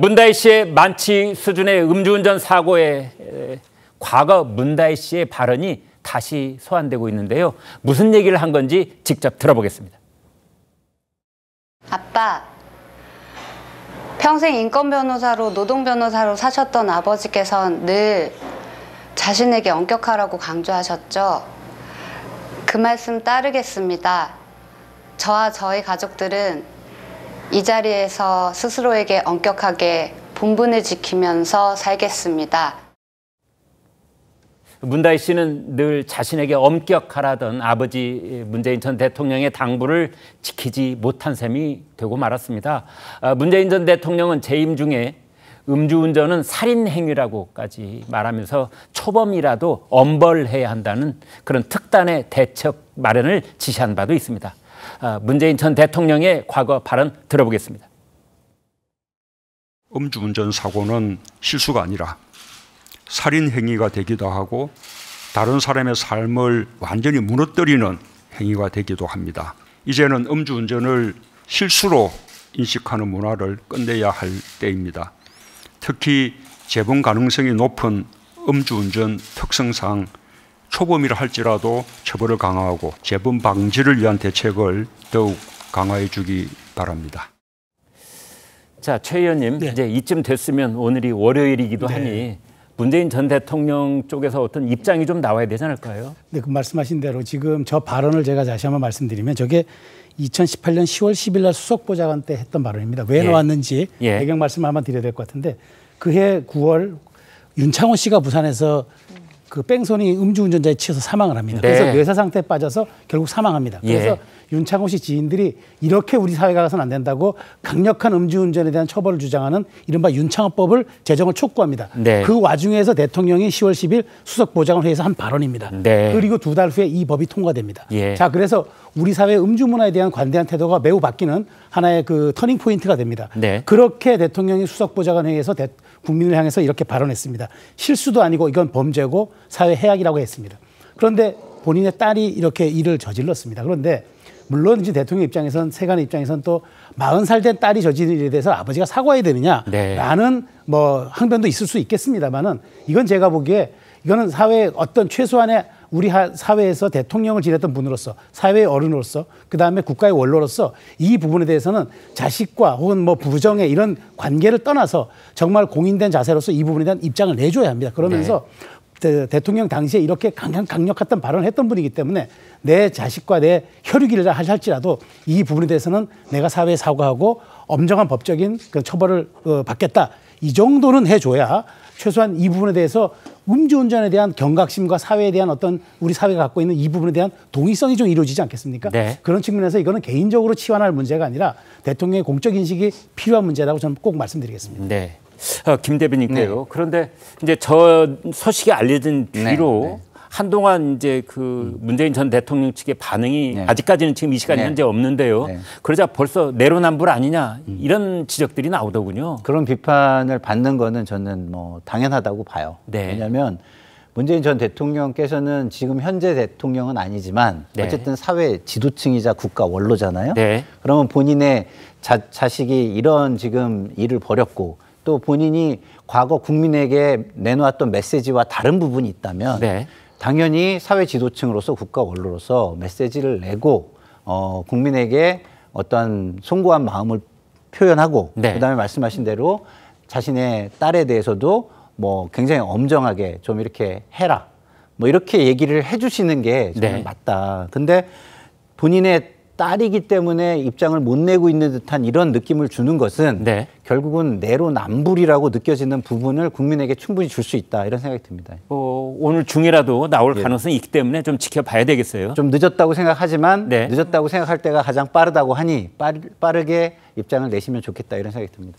문다희 씨의 만취 수준의 음주운전 사고에 과거 문다희 씨의 발언이 다시 소환되고 있는데요. 무슨 얘기를 한 건지 직접 들어보겠습니다. 아빠, 평생 인권 변호사로 노동 변호사로 사셨던 아버지께서는 늘 자신에게 엄격하라고 강조하셨죠. 그 말씀 따르겠습니다. 저와 저희 가족들은 이 자리에서 스스로에게 엄격하게 본분을 지키면서 살겠습니다. 문다희 씨는 늘 자신에게 엄격하라던 아버지 문재인 전 대통령의 당부를 지키지 못한 셈이 되고 말았습니다. 문재인 전 대통령은 재임 중에 음주운전은 살인행위라고까지 말하면서 초범이라도 엄벌해야 한다는 그런 특단의 대책 마련을 지시한 바도 있습니다. 문재인 전 대통령의 과거 발언 들어보겠습니다. 음주운전 사고는 실수가 아니라 살인 행위가 되기도 하고 다른 사람의 삶을 완전히 무너뜨리는 행위가 되기도 합니다. 이제는 음주운전을 실수로 인식하는 문화를 끝내야 할 때입니다. 특히 재범 가능성이 높은 음주운전 특성상 초범이라 할지라도 처벌을 강화하고 재범 방지를 위한 대책을 더욱 강화해 주기 바랍니다. 자, 최 의원님, 네. 이제 이쯤 됐으면 오늘이 월요일이기도 네. 하니 문재인 전 대통령 쪽에서 어떤 입장이 좀 나와야 되지 않을까요? 네, 그 말씀하신 대로 지금 저 발언을 제가 다시 한번 말씀드리면 저게 2018년 10월 10일 날 수석보좌관 때 했던 발언입니다. 왜 나왔는지 배경 말씀을 한번 드려야 될 것 같은데 그해 9월 윤창호 씨가 부산에서 그 뺑소니 음주운전자에 치여서 사망을 합니다. 네. 그래서 뇌사 상태에 빠져서 결국 사망합니다. 그래서 윤창호 씨 지인들이 이렇게 우리 사회가 가서는 안 된다고 강력한 음주운전에 대한 처벌을 주장하는 이른바 윤창호법을 제정을 촉구합니다. 네. 그 와중에서 대통령이 10월 10일 수석보좌관회의에서 한 발언입니다. 네. 그리고 2달 후에 이 법이 통과됩니다. 예. 자, 그래서 우리 사회 음주 문화에 대한 관대한 태도가 매우 바뀌는 하나의 그 터닝 포인트가 됩니다. 네. 그렇게 대통령이 수석보좌관회의에서 국민을 향해서 이렇게 발언했습니다. 실수도 아니고 이건 범죄고 사회 해악이라고 했습니다. 그런데 본인의 딸이 이렇게 일을 저질렀습니다. 그런데 물론 이제 대통령 입장에선 세간의 입장에선 또 40살 된 딸이 저지른 일에 대해서 아버지가 사과해야 되느냐라는 뭐 항변도 있을 수 있겠습니다만은 이건 제가 보기에 이거는 사회의 어떤 최소한의 우리 사회에서 대통령을 지냈던 분으로서 사회의 어른으로서 그다음에 국가의 원로로서 이 부분에 대해서는 자식과 혹은 뭐 부정의 이런 관계를 떠나서 정말 공인된 자세로서 이 부분에 대한 입장을 내줘야 합니다. 그러면서 대통령 당시에 이렇게 강력했던 발언을 했던 분이기 때문에 내 자식과 내 혈육이라 할지라도 이 부분에 대해서는 내가 사회에 사과하고 엄정한 법적인 그 처벌을 받겠다. 이 정도는 해줘야 최소한 이 부분에 대해서 음주운전에 대한 경각심과 사회에 대한 어떤 우리 사회가 갖고 있는 이 부분에 대한 동의성이 좀 이루어지지 않겠습니까? 네. 그런 측면에서 이거는 개인적으로 치환할 문제가 아니라 대통령의 공적 인식이 필요한 문제라고 저는 꼭 말씀드리겠습니다. 네. 김 대변인께요. 그런데 이제 저 소식이 알려진 뒤로 한동안 이제 그 문재인 전 대통령 측의 반응이 아직까지는 지금 이 시간 현재 없는데요. 그러자 벌써 내로남불 아니냐 이런 지적들이 나오더군요. 그런 비판을 받는 거는 저는 뭐 당연하다고 봐요. 왜냐하면 문재인 전 대통령께서는 지금 현재 대통령은 아니지만 어쨌든 사회 지도층이자 국가 원로잖아요. 그러면 본인의 자식이 이런 지금 일을 벌였고 또 본인이 과거 국민에게 내놓았던 메시지와 다른 부분이 있다면 당연히 사회 지도층으로서 국가 원로로서 메시지를 내고 국민에게 어떤 송구한 마음을 표현하고 그다음에 말씀하신 대로 자신의 딸에 대해서도 뭐 굉장히 엄정하게 좀 이렇게 해라 뭐 이렇게 얘기를 해주시는 게 저는 맞다. 근데 본인의 딸이기 때문에 입장을 못 내고 있는 듯한 이런 느낌을 주는 것은 결국은 내로남불이라고 느껴지는 부분을 국민에게 충분히 줄 수 있다 이런 생각이 듭니다. 오늘 중이라도 나올 가능성이 있기 때문에 좀 지켜봐야 되겠어요. 좀 늦었다고 생각하지만 늦었다고 생각할 때가 가장 빠르다고 하니 빠르게 입장을 내시면 좋겠다 이런 생각이 듭니다.